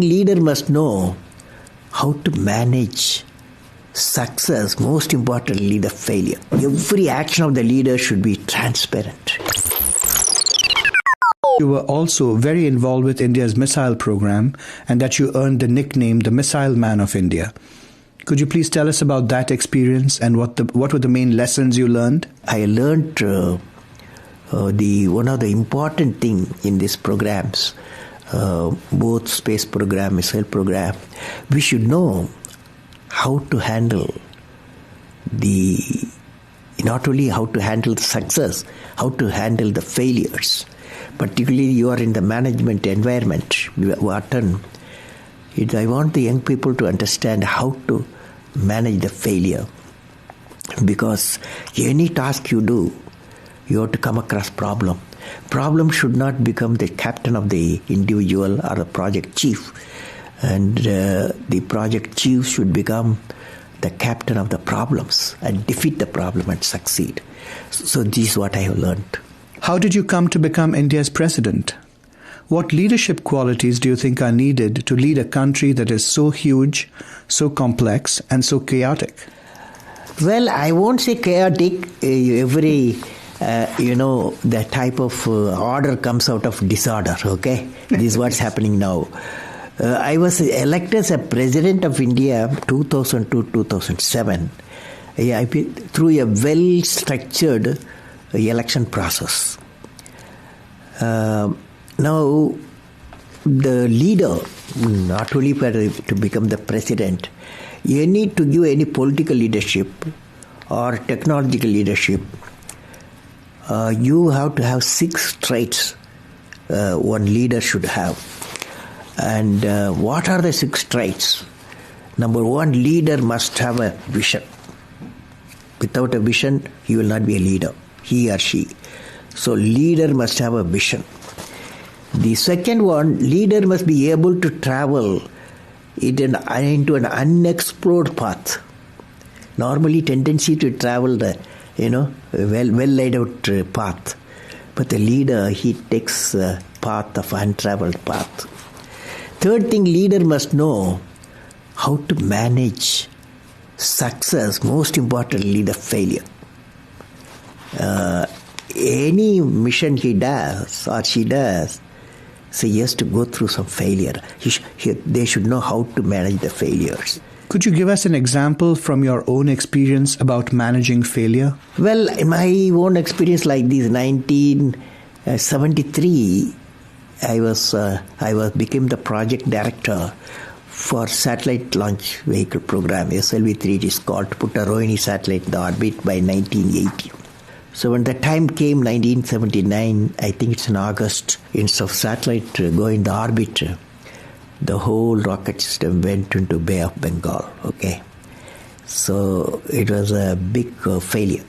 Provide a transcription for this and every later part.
Leader must know how to manage success, most importantly the failure. Every action of the leader should be transparent. You were also very involved with India's missile program and that you earned the nickname the Missile Man of India. Could you please tell us about that experience and what were the main lessons you learned? I learned one of the important thing in these programs, both space program, missile program, we should know how to handle not only how to handle the success, how to handle the failures. Particularly you are in the management environment, Wharton. I want the young people to understand how to manage the failure. Because any task you do, you have to come across problem. Problem should not become the captain of the individual or the project chief. And the project chief should become the captain of the problems and defeat the problem and succeed. So this is what I have learned. How did you come to become India's president? What leadership qualities do you think are needed to lead a country that is so huge, so complex, and so chaotic? Well, I won't say chaotic. The type of order comes out of disorder, okay? This is what's happening now. I was elected as a president of India 2002-2007 through a well-structured election process. Now, the leader, not only to become the president, you need to give any political leadership or technological leadership. You have to have 6 traits one leader should have. And what are the 6 traits? Number 1, leader must have a vision. Without a vision, he will not be a leader, he or she. So leader must have a vision. The second one, leader must be able to travel into an unexplored path. Normally tendency to travel the well laid out path. But the leader, he takes a path of untraveled path. Third thing, leader must know how to manage success, most importantly the failure. Any mission he does or she does, so he has to go through some failure. They should know how to manage the failures. Could you give us an example from your own experience about managing failure? Well, in my own experience like this, 1973, I became the project director for satellite launch vehicle program. SLV-3 it is called, to put a Rohini satellite in the orbit by 1980. So when the time came, 1979, I think it's in August, instead of satellite going in the orbit, the whole rocket system went into Bay of Bengal, okay? So it was a big failure.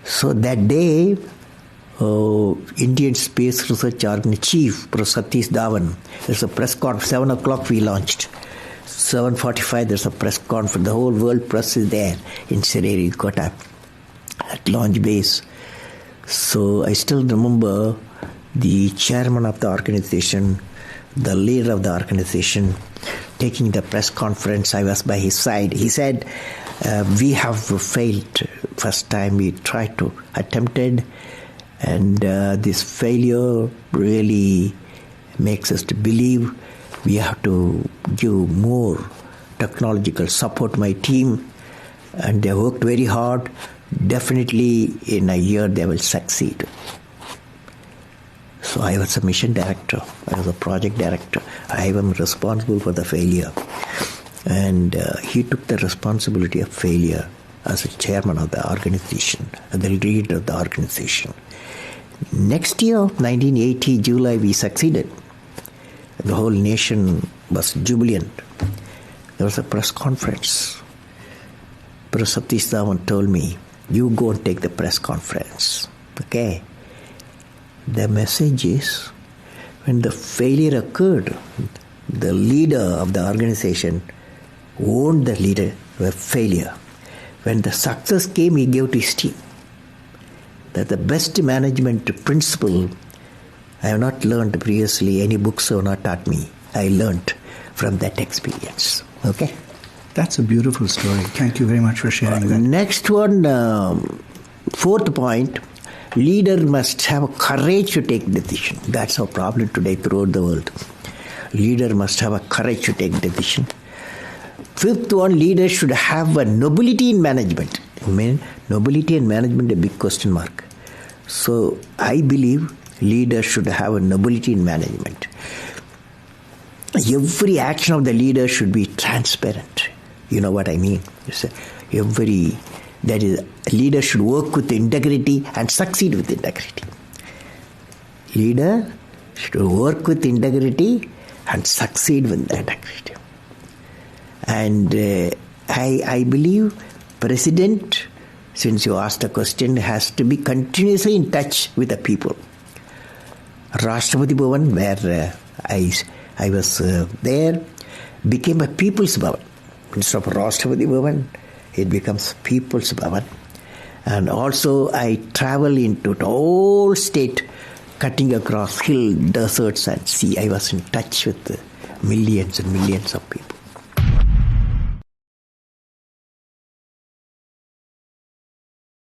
So that day, Indian Space Research Organization Chief, Professor Satish Dhawan, there's a press conference, 7 o'clock we launched. 7:45 there's a press conference, the whole world press is there in Sririkota at launch base. So I still remember the chairman of the organization, the leader of the organization, taking the press conference. I was by his side. He said, we have failed. First time we attempted, and this failure really makes us to believe we have to give more technological support my team, and they worked very hard. Definitely in a year they will succeed. So I was a mission director, I was a project director. I am responsible for the failure. And he took the responsibility of failure as a chairman of the organization, and the leader of the organization. Next year, 1980, July, we succeeded. The whole nation was jubilant. There was a press conference. Professor Satish Dhawan told me, you go and take the press conference. Okay? The message is, when the failure occurred, the leader of the organization owned the failure. When the success came, he gave to his team. That the best management principle I have not learned previously, any books have not taught me. I learned from that experience. Okay? That's a beautiful story. Thank you very much for sharing that. Next one, fourth point, leader must have courage to take decision. That's our problem today throughout the world. Leader must have a courage to take decision. Fifth one, leader should have a nobility in management. I mean, nobility in management, a big question mark. So I believe leaders should have a nobility in management. Every action of the leader should be transparent. You know what I mean? Leader should work with integrity and succeed with integrity. Leader should work with integrity and succeed with integrity. And I believe President, since you asked the question, has to be continuously in touch with the people. Rashtrapati Bhavan, where I was there, became a People's Bhavan. Instead of Rashtrapati Bhavan, it becomes People's Bhavan. And also I travel into the whole state, cutting across hill, deserts and sea. I was in touch with millions and millions of people.